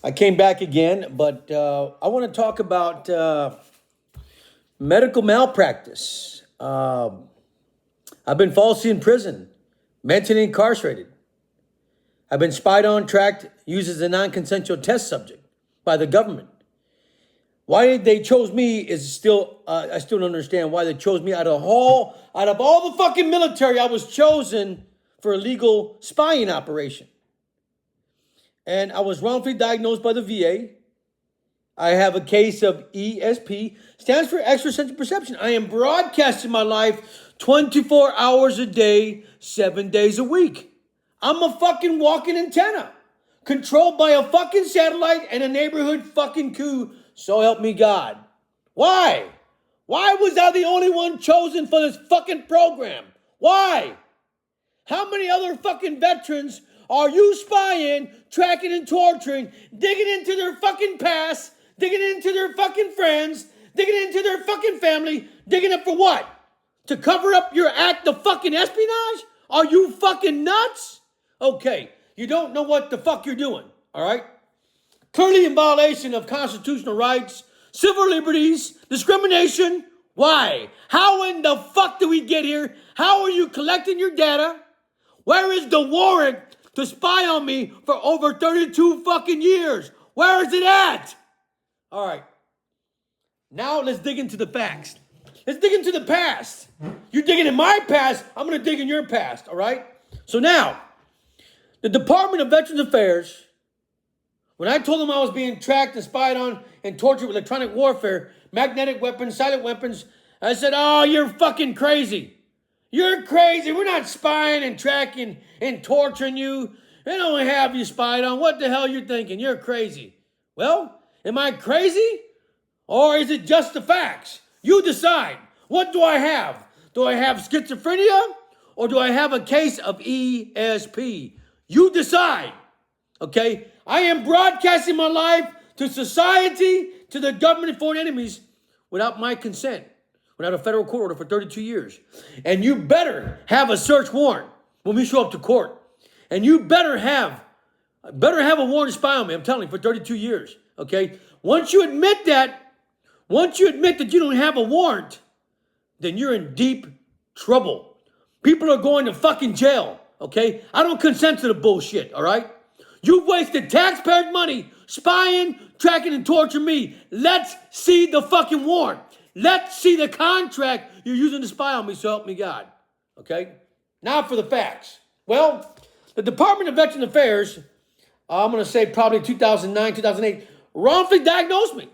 I came back again, but I want to talk about medical malpractice. I've been falsely in prison, mentally incarcerated. I've been spied on, tracked, used as a non-consensual test subject by the government. Why they chose me is still, I still don't understand why they chose me out of all the fucking military. I was chosen for a legal spying operation. And I was wrongfully diagnosed by the VA. I have a case of ESP, stands for extrasensory perception. I am broadcasting my life 24 hours a day, 7 days a week. I'm a fucking walking antenna, controlled by a fucking satellite and a neighborhood fucking coup. So help me God. Why? Why was I the only one chosen for this fucking program? Why? How many other fucking veterans are you spying, tracking, and torturing, digging into their fucking past, digging into their fucking friends, digging into their fucking family, digging up for what? To cover up your act of fucking espionage? Are you fucking nuts? Okay, you don't know what the fuck you're doing, all right? Clearly in violation of constitutional rights, civil liberties, discrimination. Why? How in the fuck do we get here? How are you collecting your data? Where is the warrant to spy on me for over 32 fucking years? Where is it at? All right. Now let's dig into the facts. Let's dig into the past. You're digging in my past. I'm going to dig in your past. All right. So now, the Department of Veterans Affairs, when I told them I was being tracked and spied on and tortured with electronic warfare, magnetic weapons, silent weapons, I said, oh, you're fucking crazy. You're crazy. We're not spying and tracking and torturing you. They don't have you spied on. What the hell you thinking? You're crazy. Well, am I crazy? Or is it just the facts? You decide. What do I have? Do I have schizophrenia? Or do I have a case of ESP? You decide. Okay? I am broadcasting my life to society, to the government and foreign enemies without my consent, without a federal court order for 32 years. And you better have a search warrant when we show up to court. And you better have a warrant to spy on me, I'm telling you, for 32 years. Okay? Once you admit that you don't have a warrant, then you're in deep trouble. People are going to fucking jail. Okay? I don't consent to the bullshit, all right? You've wasted taxpayers' money spying, tracking, and torturing me. Let's see the fucking warrant. Let's see the contract you're using to spy on me, so help me God. Okay? Now for the facts. Well, the Department of Veterans Affairs, I'm going to say probably 2009, 2008, wrongfully diagnosed me.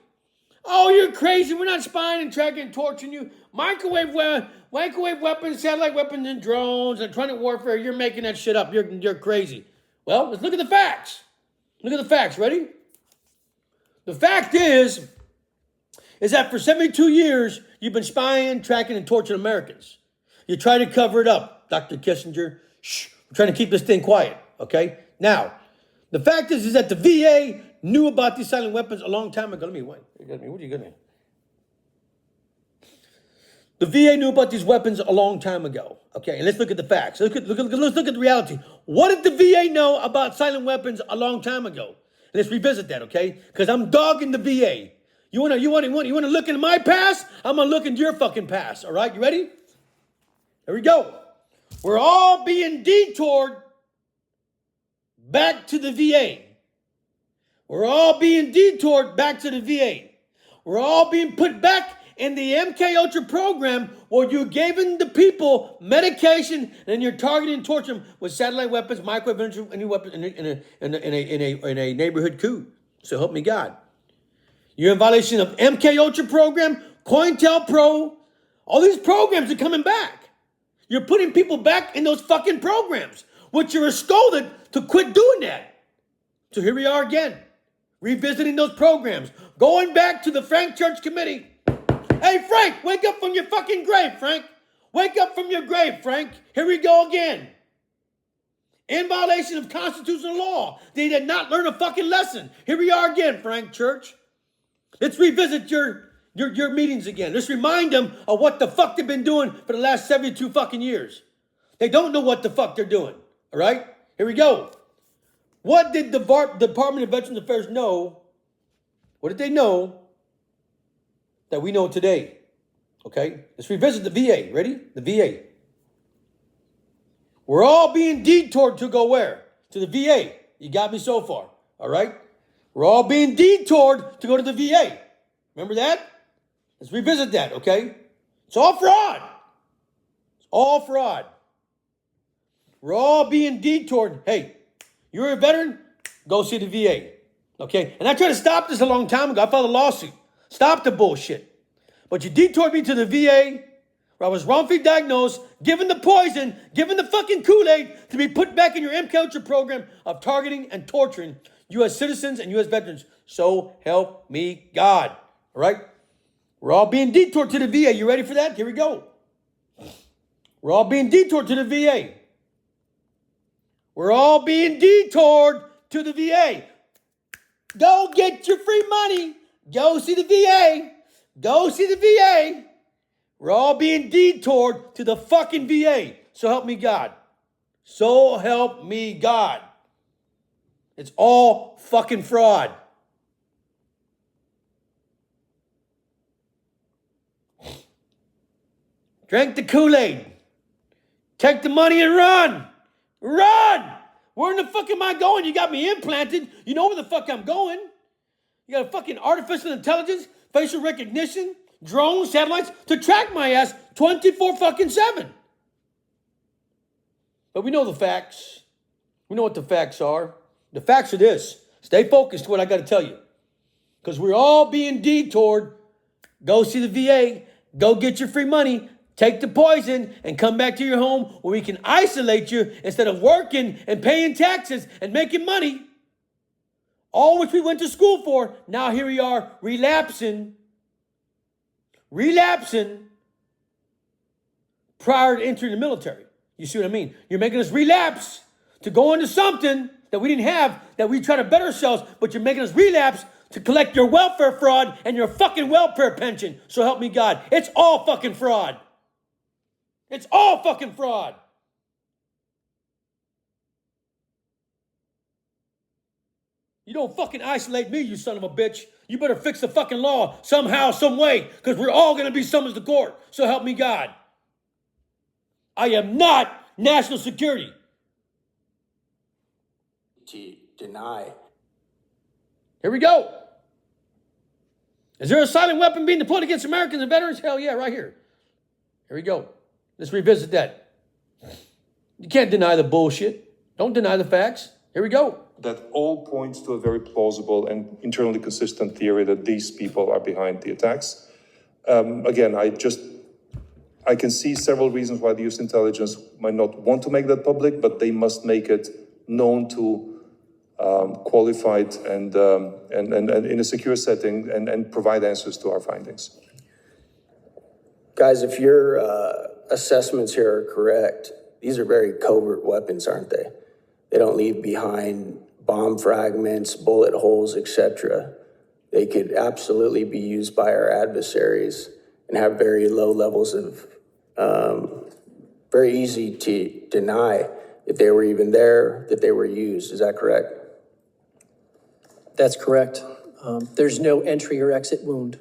Oh, you're crazy. We're not spying and tracking and torturing you. Microwave weapons, satellite weapons, and drones, electronic warfare. You're making that shit up. You're crazy. Well, let's look at the facts. Look at the facts. Ready? The fact is that for 72 years, you've been spying, tracking, and torturing Americans. You try to cover it up, Dr. Kissinger. Shh. We're trying to keep this thing quiet, okay? Now, the fact is that the VA knew about these silent weapons a long time ago. What are you gonna? The VA knew about these weapons a long time ago. Okay, and let's look at the facts. Let's look at the reality. What did the VA know about silent weapons a long time ago? Let's revisit that, okay? Because I'm dogging the VA. You wanna look into my past? I'm gonna look into your fucking past. All right, you ready? Here we go. We're all being detoured back to the VA. We're all being detoured back to the VA. We're all being put back in the MK Ultra program where you're giving the people medication and you're targeting and torturing them with satellite weapons, microwave weapons in a neighborhood coup. So help me God. You're in violation of MK Ultra program, COINTELPRO. All these programs are coming back. You're putting people back in those fucking programs, which you were scolded to quit doing that. So here we are again, revisiting those programs, going back to the Frank Church Committee. Hey, Frank, wake up from your fucking grave, Frank. Wake up from your grave, Frank. Here we go again. In violation of constitutional law. They did not learn a fucking lesson. Here we are again, Frank Church. Let's revisit your meetings again. Let's remind them of what the fuck they've been doing for the last 72 fucking years. They don't know what the fuck they're doing. All right? Here we go. What did the Department of Veterans Affairs know? What did they know that we know today? Okay, let's revisit the VA. Ready? The VA. We're all being detoured to go where? To the VA. You got me so far. All right? We're all being detoured to go to the VA. Remember that? Let's revisit that, okay? It's all fraud. It's all fraud. We're all being detoured. Hey, you're a veteran? Go see the VA. Okay? And I tried to stop this a long time ago. I filed a lawsuit. Stop the bullshit. But you detoured me to the VA, where I was wrongfully diagnosed, given the poison, given the fucking Kool-Aid to be put back in your MKulture program of targeting and torturing U.S. citizens and U.S. veterans. So help me God. All right? We're all being detoured to the VA. You ready for that? Here we go. We're all being detoured to the VA. We're all being detoured to the VA. Go get your free money. Go see the VA. Go see the VA. We're all being detoured to the fucking VA. So help me God. So help me God. It's all fucking fraud. Drink the Kool-Aid. Take the money and run. Run! Where in the fuck am I going? You got me implanted. You know where the fuck I'm going. You got a fucking artificial intelligence, facial recognition, drones, satellites to track my ass 24 fucking 7. But we know the facts. We know what the facts are. The facts are this. Stay focused to what I got to tell you. Because we're all being detoured. Go see the VA. Go get your free money. Take the poison and come back to your home where we can isolate you instead of working and paying taxes and making money. All which we went to school for. Now here we are relapsing prior to entering the military. You see what I mean? You're making us relapse to go into something that we didn't have, that we try to better ourselves, but you're making us relapse to collect your welfare fraud and your fucking welfare pension. So help me God. It's all fucking fraud. It's all fucking fraud. You don't fucking isolate me, you son of a bitch. You better fix the fucking law somehow, some way, because we're all going to be summoned to court. So help me God. I am not national security. To deny. Here we go. Is there a silent weapon being deployed against Americans and veterans? Hell yeah, right here. Here we go. Let's revisit that. You can't deny the bullshit. Don't deny the facts. Here we go. That all points to a very plausible and internally consistent theory that these people are behind the attacks. Again, I can see several reasons why the U.S. intelligence might not want to make that public, but they must make it known to qualified and in a secure setting and provide answers to our findings. Guys, if your assessments here are correct, these are very covert weapons, aren't they? They don't leave behind bomb fragments, bullet holes, etc. They could absolutely be used by our adversaries and have very low levels of, very easy to deny if they were even there, that they were used. Is that correct? That's correct. There's no entry or exit wound.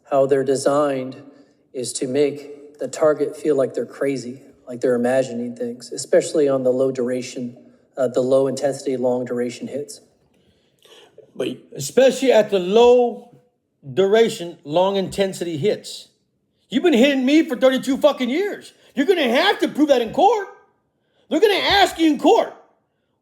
How they're designed is to make the target feel like they're crazy, like they're imagining things, especially on the low duration, the low intensity, long duration hits. But especially at the low duration, long intensity hits. You've been hitting me for 32 fucking years. You're going to have to prove that in court. They're going to ask you in court,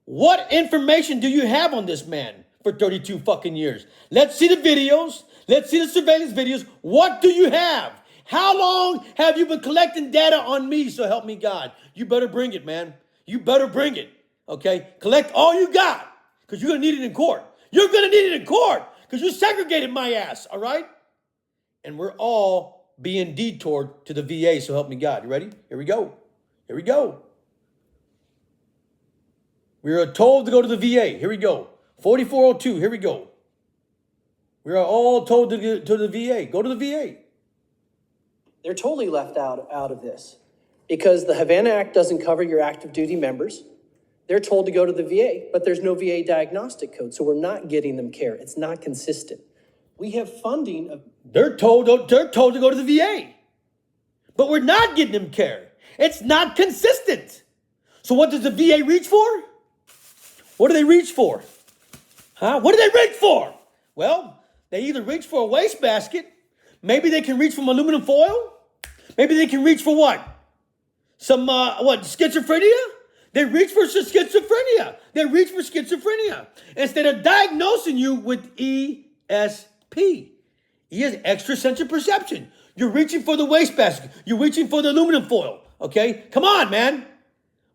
what information do you have on this man for 32 fucking years? Let's see the videos. Let's see the surveillance videos. What do you have? How long have you been collecting data on me? So help me God. You better bring it, man. You better bring it. Okay? Collect all you got, because you're going to need it in court. You're going to need it in court because you segregated my ass, all right? And we're all being detoured to the VA, so help me God. You ready? Here we go. Here we go. We are told to go to the VA. Here we go. 4402, here we go. We are all told to go to the VA. Go to the VA. They're totally left out of this because the Havana Act doesn't cover your active duty members. They're told to go to the VA, but there's no VA diagnostic code, so we're not getting them care. It's not consistent. We have funding of. They're told to go to the VA, but we're not getting them care. It's not consistent. So what does the VA reach for? What do they reach for? What do they reach for? Well, they either reach for a wastebasket. Maybe they can reach from aluminum foil. Maybe they can reach for what? Some, schizophrenia? They reach for schizophrenia. They reach for schizophrenia. Instead of diagnosing you with ESP. E is extrasensory perception. You're reaching for the wastebasket. You're reaching for the aluminum foil. Okay? Come on, man.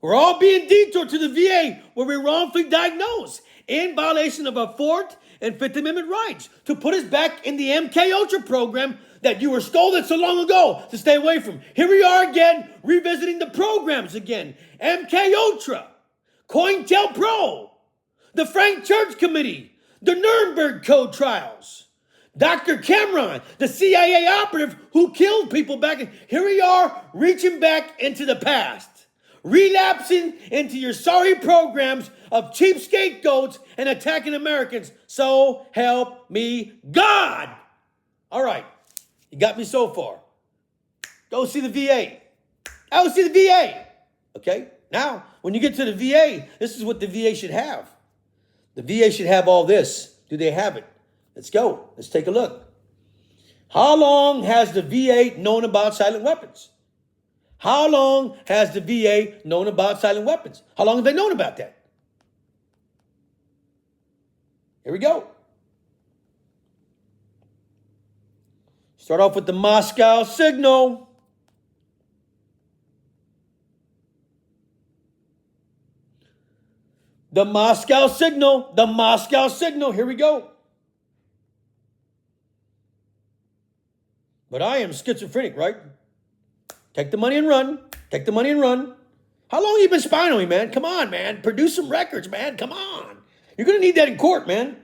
We're all being detoured to the VA where we're wrongfully diagnosed in violation of our 4th and 5th Amendment rights to put us back in the MK Ultra program that you were stolen so long ago to stay away from. Here we are again, revisiting the programs again. MK Ultra, COINTELPRO, the Frank Church Committee, the Nuremberg Code trials, Dr. Cameron, the CIA operative who killed people back in. Here we are, reaching back into the past. Relapsing into your sorry programs of cheap scapegoats and attacking Americans. So help me God. All right. You got me so far. Go see the VA. Go see the VA. Okay? Now, when you get to the VA, this is what the VA should have. The VA should have all this. Do they have it? Let's go. Let's take a look. How long has the VA known about silent weapons? How long has the VA known about silent weapons? How long have they known about that? Here we go. Start off with the Moscow signal. The Moscow signal. The Moscow signal. Here we go. But I am schizophrenic, right? Take the money and run. Take the money and run. How long have you been spying on me, man? Come on, man. Produce some records, man. Come on. You're going to need that in court, man.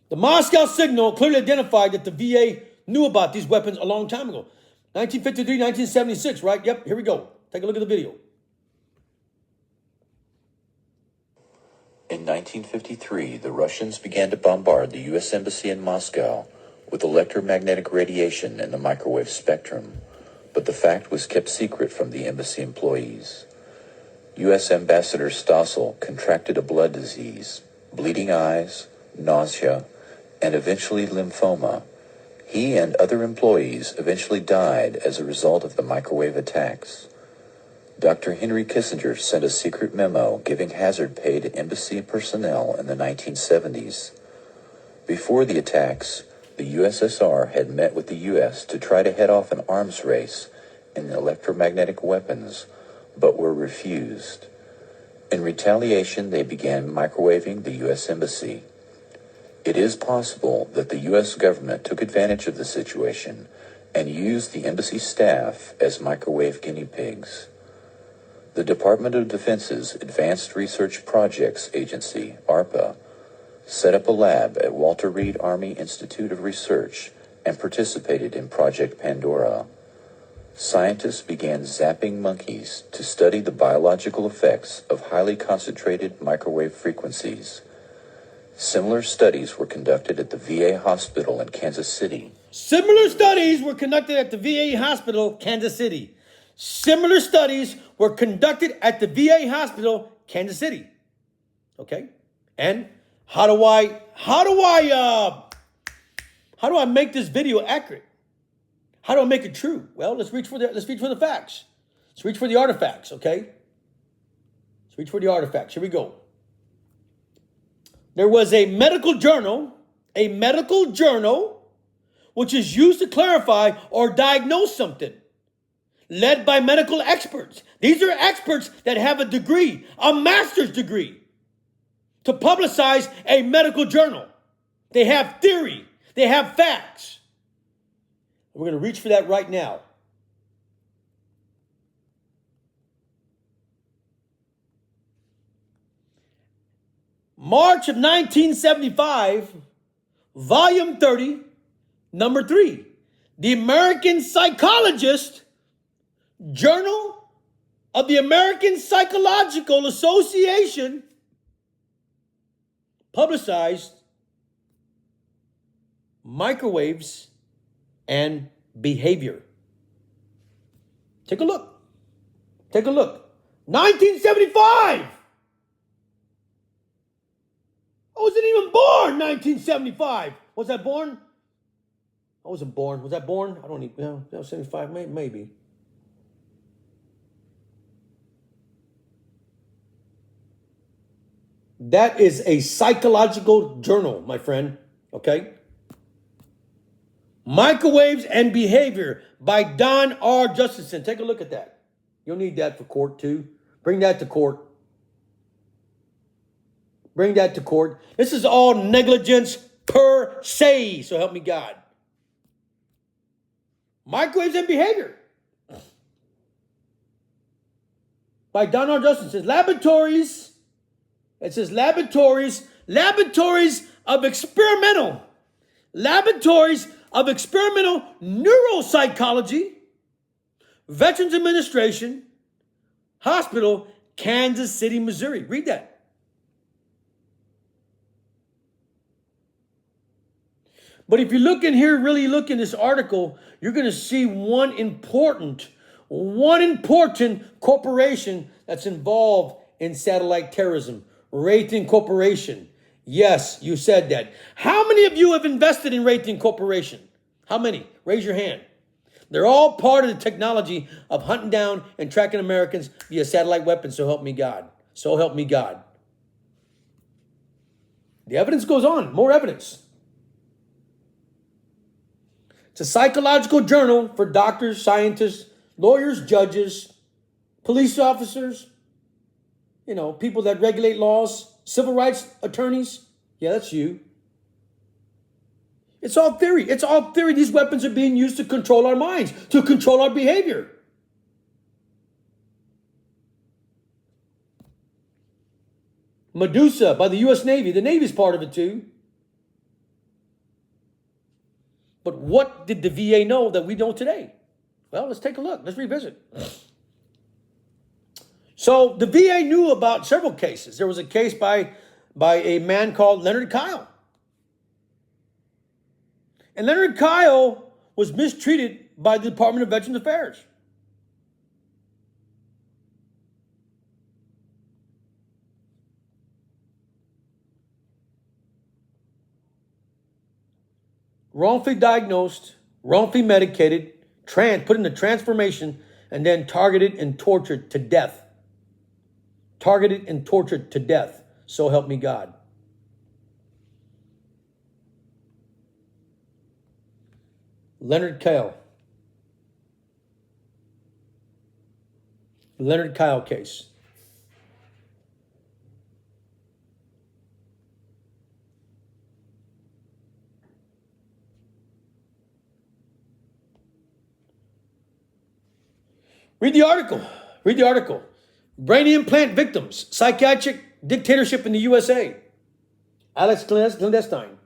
The Moscow signal clearly identified that the VA knew about these weapons a long time ago. 1953, 1976, right? Yep, here we go. Take a look at the video. In 1953, the Russians began to bombard the U.S. Embassy in Moscow with electromagnetic radiation in the microwave spectrum, but the fact was kept secret from the embassy employees. U.S. Ambassador Stossel contracted a blood disease, bleeding eyes, nausea, and eventually lymphoma. He and other employees eventually died as a result of the microwave attacks. Dr. Henry Kissinger sent a secret memo giving hazard pay to embassy personnel in the 1970s. Before the attacks, the USSR had met with the U.S. to try to head off an arms race in electromagnetic weapons, but were refused. In retaliation, they began microwaving the U.S. Embassy. It is possible that the U.S. government took advantage of the situation and used the embassy staff as microwave guinea pigs. The Department of Defense's Advanced Research Projects Agency, ARPA, set up a lab at Walter Reed Army Institute of Research and participated in Project Pandora. Scientists began zapping monkeys to study the biological effects of highly concentrated microwave frequencies. Similar studies were conducted at the VA hospital in Kansas City. Similar studies were conducted at the VA hospital, Kansas City. Similar studies were conducted at the VA hospital, Kansas City. Okay? And how do I make this video accurate? How do I make it true? Well, let's reach for the facts. Let's reach for the artifacts, okay? Let's reach for the artifacts. Here we go. There was a medical journal, which is used to clarify or diagnose something, led by medical experts. These are experts that have a degree, a master's degree, to publicize a medical journal. They have theory. They have facts. We're going to reach for that right now. March of 1975, volume 30, number 3. The American Psychologist, Journal of the American Psychological Association publicized microwaves and behavior. Take a look. Take a look. 1975. I wasn't even born 1975. Was I born? I wasn't born. Was I born? I don't even know. 75, maybe. That is a psychological journal, my friend. Okay? Microwaves and Behavior by Don R. Justinson. Take a look at that. You'll need that for court too. Bring that to court. Bring that to court. This is all negligence per se, so help me God. Microwaves and Behavior by Don R. Justinson. Laboratories. It says laboratories of experimental neuropsychology, Veterans Administration, Hospital, Kansas City, Missouri. Read that. But if you look in here, really look in this article, you're going to see one important corporation that's involved in satellite terrorism. Raytheon Corporation. Yes, you said that. How many of you have invested in Raytheon Corporation? How many? Raise your hand. They're all part of the technology of hunting down and tracking Americans via satellite weapons, so help me God. So help me God. The evidence goes on. More evidence. It's a psychological journal for doctors, scientists, lawyers, judges, police officers, people that regulate laws, civil rights attorneys. Yeah, that's you. It's all theory. It's all theory. These weapons are being used to control our minds, to control our behavior. Medusa by the U.S. Navy. The Navy's part of it too. But what did the VA know that we know today? Well, let's take a look. Let's revisit. So the VA knew about several cases. There was a case by a man called Leonard Kyle. And Leonard Kyle was mistreated by the Department of Veterans Affairs. Wrongfully diagnosed, wrongfully medicated, put into transformation, and then targeted and tortured to death. Targeted and tortured to death. So help me God. Leonard Kyle. Leonard Kyle case. Read the article. Read the article. Brain implant victims, psychiatric dictatorship in the USA. Alex Clandestine.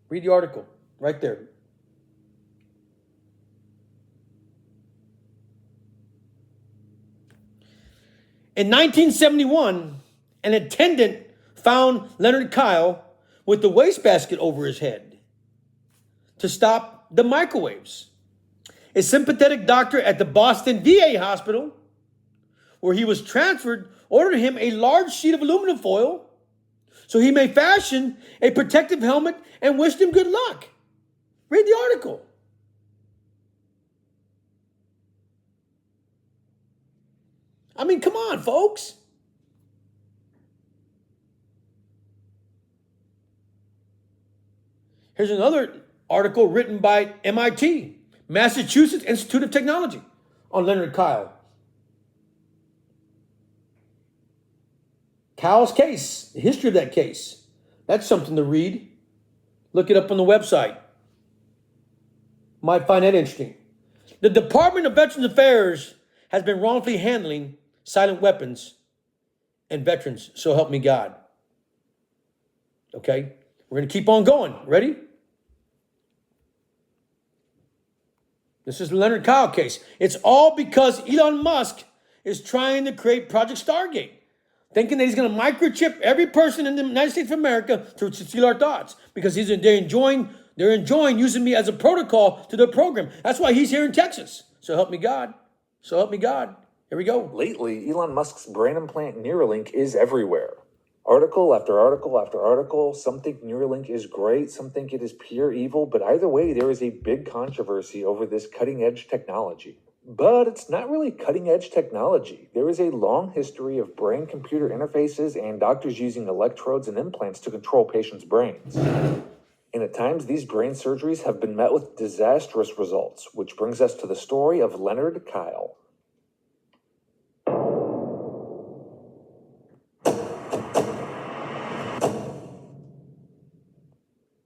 Read the article right there. In 1971, an attendant found Leonard Kyle with the wastebasket over his head to stop the microwaves. A sympathetic doctor at the Boston VA hospital, where he was transferred, ordered him a large sheet of aluminum foil so he may fashion a protective helmet and wished him good luck. Read the article. I mean, come on, folks. Here's another article written by MIT, Massachusetts Institute of Technology, on Leonard Kyle. Kyle's case, the history of that case. That's something to read. Look it up on the website. Might find that interesting. The Department of Veterans Affairs has been wrongfully handling silent weapons and veterans, so help me God. Okay? We're going to keep on going. Ready? This is the Leonard Kyle case. It's all because Elon Musk is trying to create Project Stargate, thinking that he's going to microchip every person in the United States of America to steal our thoughts, because they're enjoying using me as a protocol to their program. That's why he's here in Texas. So help me God. So help me God. Here we go. Lately, Elon Musk's brain implant Neuralink is everywhere. Article after article after article, some think Neuralink is great, some think it is pure evil, but either way, there is a big controversy over this cutting-edge technology. But it's not really cutting-edge technology. There is a long history of brain-computer interfaces and doctors using electrodes and implants to control patients' brains. And at times, these brain surgeries have been met with disastrous results, which brings us to the story of Leonard Kyle.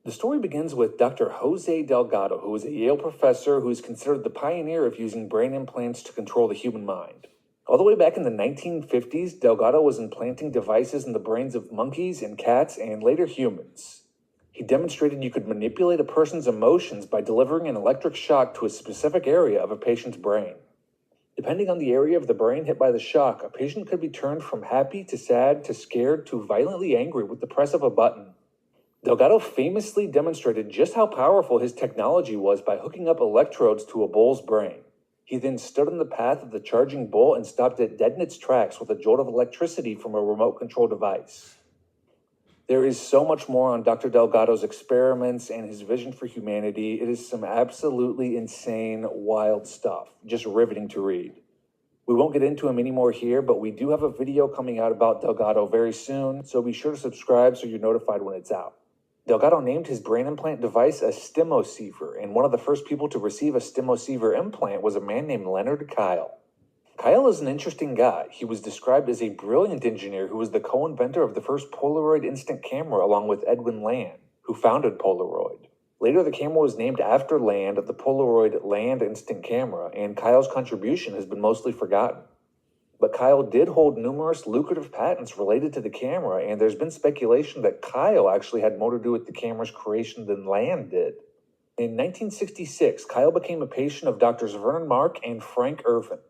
The story begins with Dr. Jose Delgado, who is a Yale professor who is considered the pioneer of using brain implants to control the human mind. All the way back in the 1950s, Delgado was implanting devices in the brains of monkeys and cats and later humans. He demonstrated you could manipulate a person's emotions by delivering an electric shock to a specific area of a patient's brain. Depending on the area of the brain hit by the shock, a patient could be turned from happy to sad to scared to violently angry with the press of a button. Delgado famously demonstrated just how powerful his technology was by hooking up electrodes to a bull's brain. He then stood in the path of the charging bull and stopped it dead in its tracks with a jolt of electricity from a remote control device. There is so much more on Dr. Delgado's experiments and his vision for humanity. It is some absolutely insane, wild stuff, just riveting to read. We won't get into him anymore here, but we do have a video coming out about Delgado very soon, so be sure to subscribe so you're notified when it's out. Delgado named his brain implant device a stimoceiver, and one of the first people to receive a stimoceiver implant was a man named Leonard Kyle. Kyle is an interesting guy. He was described as a brilliant engineer who was the co-inventor of the first Polaroid instant camera along with Edwin Land, who founded Polaroid. Later, the camera was named after Land, the Polaroid Land instant camera, and Kyle's contribution has been mostly forgotten. But Kyle did hold numerous lucrative patents related to the camera, and there's been speculation that Kyle actually had more to do with the camera's creation than Land did. In 1966, Kyle became a patient of Drs. Vernon Mark and Frank Irvin.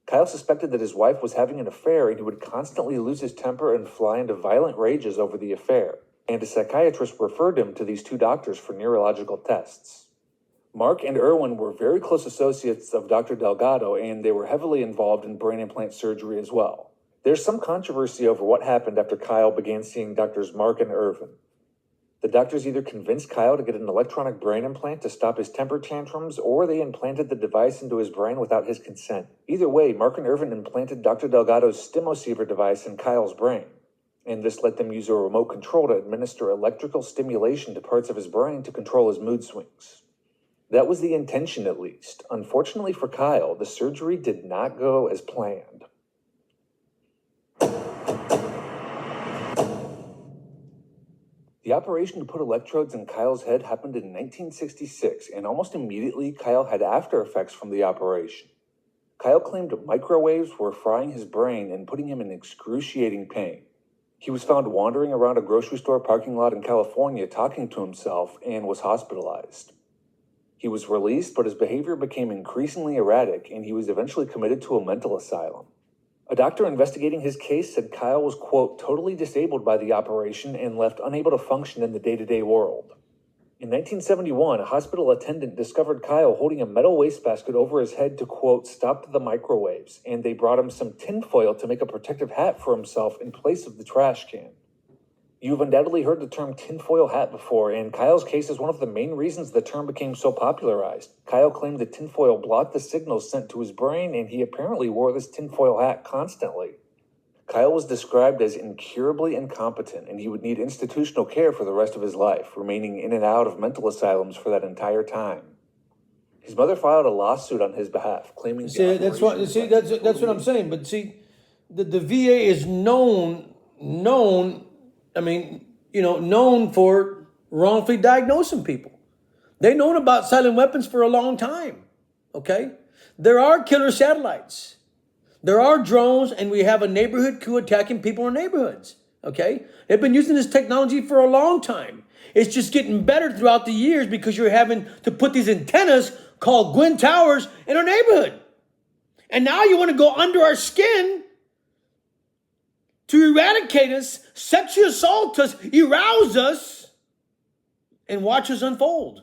Kyle suspected that his wife was having an affair, and he would constantly lose his temper and fly into violent rages over the affair, and a psychiatrist referred him to these two doctors for neurological tests. Mark and Irwin were very close associates of Dr. Delgado, and they were heavily involved in brain implant surgery as well. There's some controversy over what happened after Kyle began seeing Drs. Mark and Irvin. The doctors either convinced Kyle to get an electronic brain implant to stop his temper tantrums, or they implanted the device into his brain without his consent. Either way, Mark and Irvin implanted Dr. Delgado's stimoceiver device in Kyle's brain, and this let them use a remote control to administer electrical stimulation to parts of his brain to control his mood swings. That was the intention, at least. Unfortunately for Kyle, the surgery did not go as planned. The operation to put electrodes in Kyle's head happened in 1966, and almost immediately Kyle had after effects from the operation. Kyle claimed microwaves were frying his brain and putting him in excruciating pain. He was found wandering around a grocery store parking lot in California talking to himself and was hospitalized. He was released, but his behavior became increasingly erratic, and he was eventually committed to a mental asylum. A doctor investigating his case said Kyle was, quote, totally disabled by the operation and left unable to function in the day-to-day world. In 1971, a hospital attendant discovered Kyle holding a metal wastebasket over his head to, quote, stop the microwaves, and they brought him some tinfoil to make a protective hat for himself in place of the trash can. You've undoubtedly heard the term tinfoil hat before, and Kyle's case is one of the main reasons the term became so popularized. Kyle claimed that tinfoil blocked the signals sent to his brain, and he apparently wore this tinfoil hat constantly. Kyle was described as incurably incompetent, and he would need institutional care for the rest of his life, remaining in and out of mental asylums for that entire time. His mother filed a lawsuit on his behalf, claiming That's what I'm saying. But see, the VA is known for wrongfully diagnosing people. They've known about silent weapons for a long time, okay? There are killer satellites. There are drones, and we have a neighborhood coup attacking people in neighborhoods, okay? They've been using this technology for a long time. It's just getting better throughout the years because you're having to put these antennas called Gwyn Towers in our neighborhood. And now you want to go under our skin to eradicate us, sexually assault us, arouse us, and watch us unfold,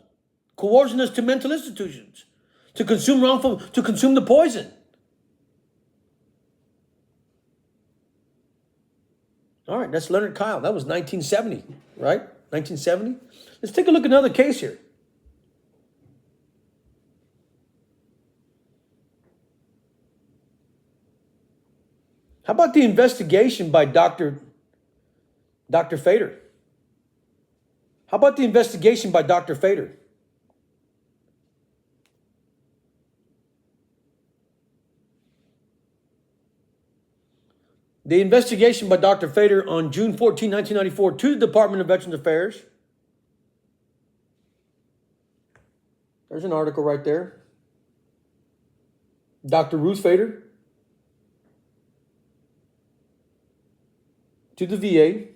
coercing us to mental institutions, to consume the poison. All right, that's Leonard Kyle. That was 1970, right? 1970. Let's take a look at another case here. How about the investigation by Dr. Fader? How about the investigation by Dr. Fader? The investigation by Dr. Fader on June 14, 1994 to the Department of Veterans Affairs. There's an article right there. Dr. Ruth Fader to the VA.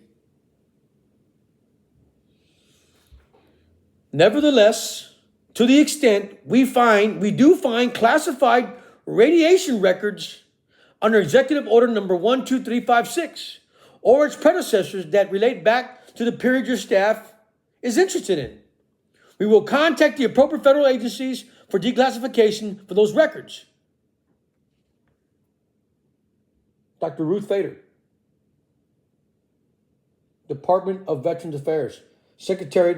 Nevertheless, to the extent we do find classified radiation records under Executive Order number 12356 or its predecessors that relate back to the period your staff is interested in, we will contact the appropriate federal agencies for declassification for those records. Dr. Ruth Fader, Department of Veterans Affairs, the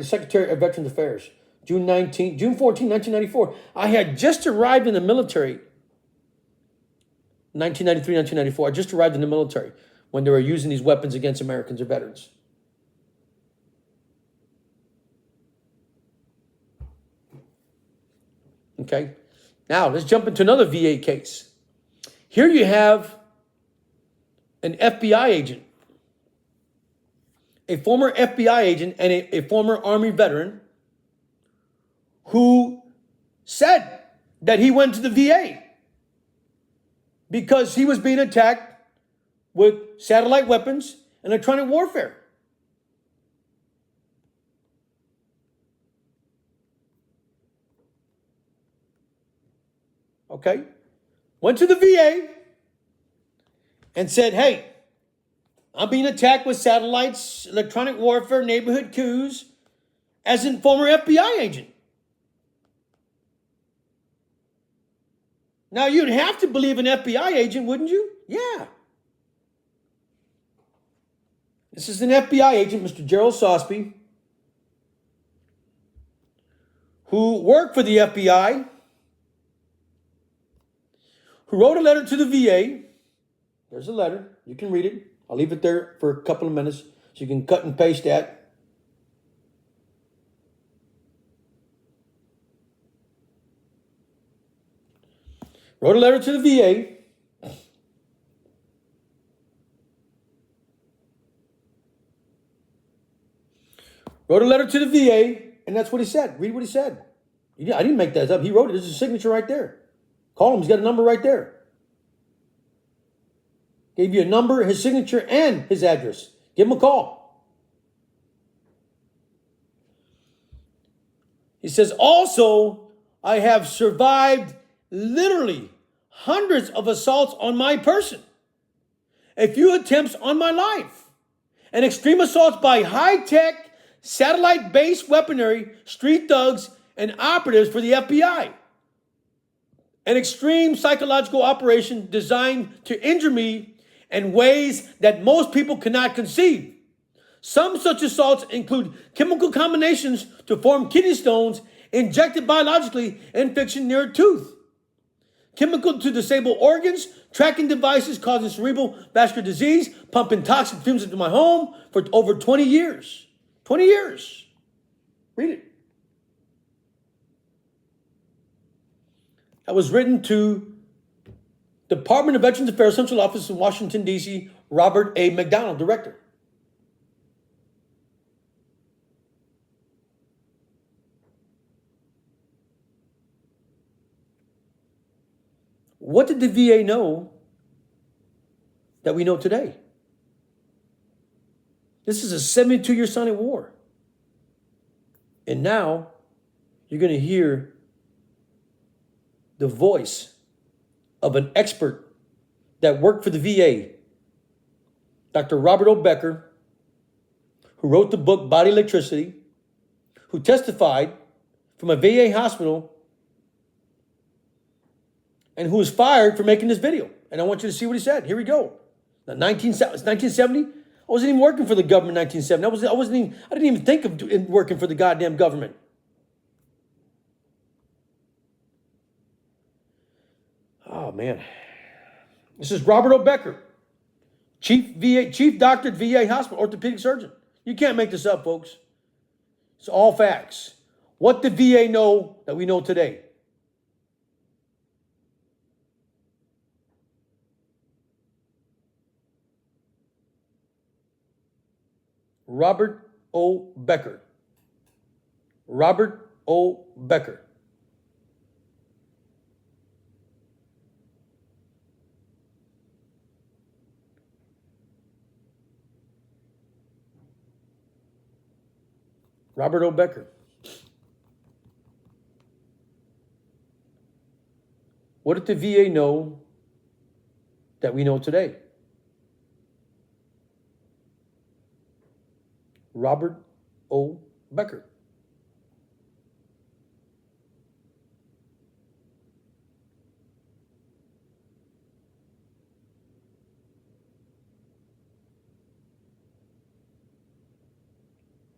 Secretary of Veterans Affairs, June 14, 1994. I had just arrived in the military, 1993, 1994. I just arrived in the military when they were using these weapons against Americans or veterans. Okay, now let's jump into another VA case. Here you have an FBI agent, a former FBI agent and a former Army veteran who said that he went to the VA because he was being attacked with satellite weapons and electronic warfare. Okay? Went to the VA and said, hey, I'm being attacked with satellites, electronic warfare, neighborhood coups, as a former FBI agent. Now, you'd have to believe an FBI agent, wouldn't you? Yeah. This is an FBI agent, Mr. Gerald Sosby, who worked for the FBI, who wrote a letter to the VA. There's a letter. You can read it. I'll leave it there for a couple of minutes so you can cut and paste that. Wrote a letter to the VA. Wrote a letter to the VA, and that's what he said. Read what he said. I didn't make that up. He wrote it. There's his signature right there. Call him. He's got a number right there. Gave you a number, his signature, and his address. Give him a call. He says, also, I have survived literally hundreds of assaults on my person, a few attempts on my life, and extreme assaults by high-tech, satellite-based weaponry, street thugs, and operatives for the FBI. An extreme psychological operation designed to injure me in ways that most people cannot conceive. Some such assaults include chemical combinations to form kidney stones injected biologically in fiction near a tooth, chemical to disable organs, tracking devices causing cerebral vascular disease, pumping toxic fumes into my home for over 20 years. 20 years. Read it. That was written to Department of Veterans Affairs Central Office in Washington, D.C., Robert A. McDonald, Director. What did the VA know that we know today? This is a 72-year silent war. And now you're going to hear the voice of an expert that worked for the VA, Dr. Robert O. Becker, who wrote the book Body Electricity, who testified from a VA hospital and who was fired for making this video. And I want you to see what he said. Here we go. Now, 1970. I wasn't even working for the government in 1970. I didn't even think of working for the goddamn government. Oh, man. This is Robert O. Becker, chief doctor at VA hospital, orthopedic surgeon. You can't make this up, folks. It's all facts. What did VA know that we know today? Robert O. Becker. Robert O. Becker. Robert O. Becker. What did the VA know that we know today? Robert O. Becker.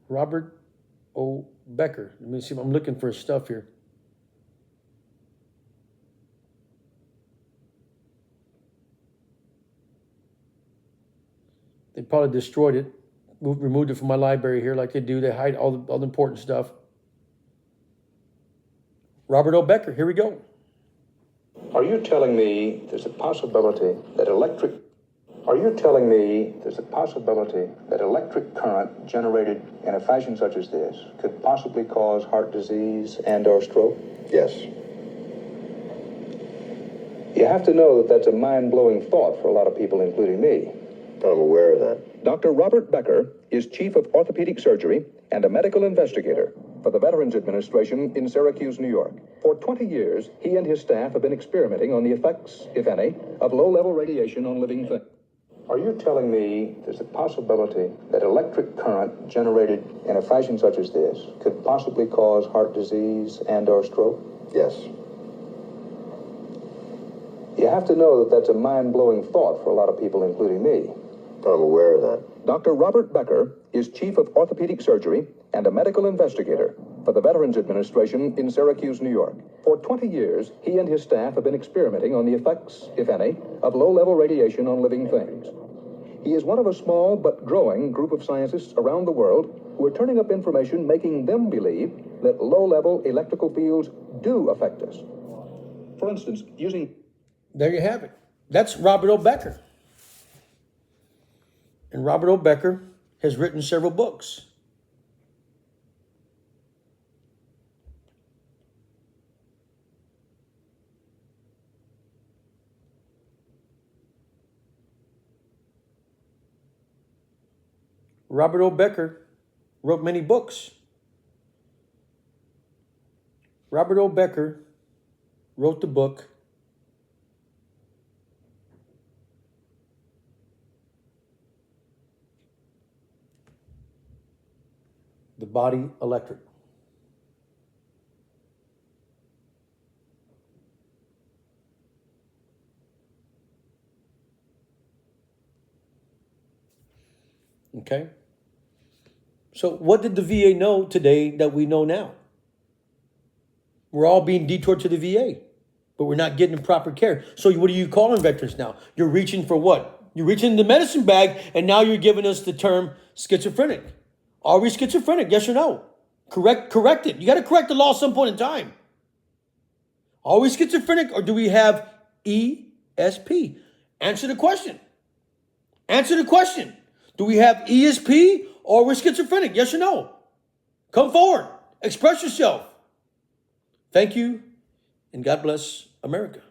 Robert O. Becker. Let me see if I'm looking for his stuff here. They probably destroyed it, removed it from my library here like they do. They hide all the important stuff. Robert O. Becker, here we go. Are you telling me there's a possibility that electric current generated in a fashion such as this could possibly cause heart disease and/or stroke? Yes. You have to know that that's a mind-blowing thought for a lot of people, including me. I'm aware of that. Dr. Robert Becker is chief of orthopedic surgery and a medical investigator for the Veterans Administration in Syracuse, New York. For 20 years, he and his staff have been experimenting on the effects, if any, of low-level radiation on living things. Are you telling me there's a possibility that electric current generated in a fashion such as this could possibly cause heart disease and/or stroke? Yes. You have to know that that's a mind-blowing thought for a lot of people, including me. I'm aware of that. Dr. Robert Becker is chief of orthopedic surgery and a medical investigator for the Veterans Administration in Syracuse, New York. For 20 years, he and his staff have been experimenting on the effects, if any, of low-level radiation on living things. He is one of a small but growing group of scientists around the world who are turning up information making them believe that low-level electrical fields do affect us. For instance, using... There you have it. That's Robert O. Becker. And Robert O. Becker has written several books. Robert O. Becker wrote many books. Robert O. Becker wrote the book The Body Electric. Okay? So what did the VA know today that we know now? We're all being detoured to the VA, but we're not getting proper care. So what are you calling veterans now? You're reaching for what? You're reaching in the medicine bag, and now you're giving us the term schizophrenic. Are we schizophrenic? Yes or no? Correct it. You got to correct the law at some point in time. Are we schizophrenic, or do we have ESP? Answer the question. Answer the question. Do we have ESP, or we're schizophrenic? Yes or no? Come forward. Express yourself. Thank you, and God bless America.